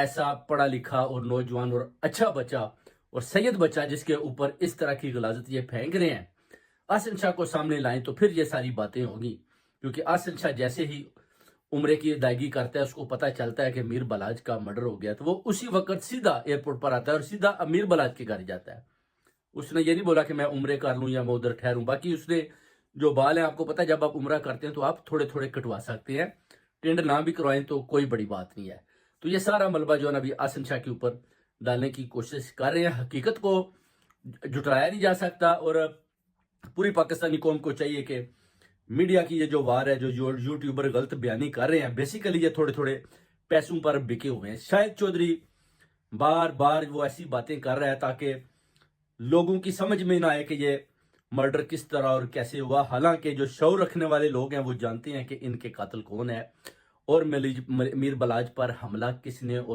ایسا پڑھا لکھا اور نوجوان اور اچھا بچہ اور سید بچہ جس کے اوپر اس طرح کی غلاظت یہ پھینک رہے ہیں، آصف شاہ کو سامنے لائیں تو پھر یہ ساری باتیں ہوگی. کیونکہ آصف شاہ جیسے ہی عمرے کی ادائیگی کرتا ہے، اس کو پتہ چلتا ہے کہ میر بلاج کا مرڈر ہو گیا، تو وہ اسی وقت سیدھا ایئرپورٹ پر آتا ہے اور سیدھا امیر بلاج کے گھر جاتا ہے. اس نے یہ نہیں بولا کہ میں عمرے کر لوں یا میں ادھر ٹھہروں. باقی اس نے جو بال ہیں، آپ کو پتہ ہے جب آپ عمرہ کرتے ہیں تو آپ تھوڑے تھوڑے کٹوا سکتے ہیں، ٹینڈ نہ بھی کروائیں تو کوئی بڑی بات نہیں ہے. تو یہ سارا ملبہ جو ہے نا ابھی آصف شاہ کے اوپر ڈالنے کی کوشش کر رہے ہیں. حقیقت کو جھٹلایا نہیں جا سکتا، اور پوری پاکستانی قوم کو چاہیے کہ میڈیا کی یہ جو وار ہے، جو یوٹیوبر غلط بیانی کر رہے ہیں، بیسیکلی یہ تھوڑے تھوڑے پیسوں پر بکے ہوئے ہیں. شاہد چودھری بار بار وہ ایسی باتیں کر رہا ہے تاکہ لوگوں کی سمجھ میں نہ آئے کہ یہ مرڈر کس طرح اور کیسے ہوا، حالانکہ جو شعور رکھنے والے لوگ ہیں وہ جانتے ہیں کہ ان کے قاتل کون ہے اور میر بلاج پر حملہ کس نے اور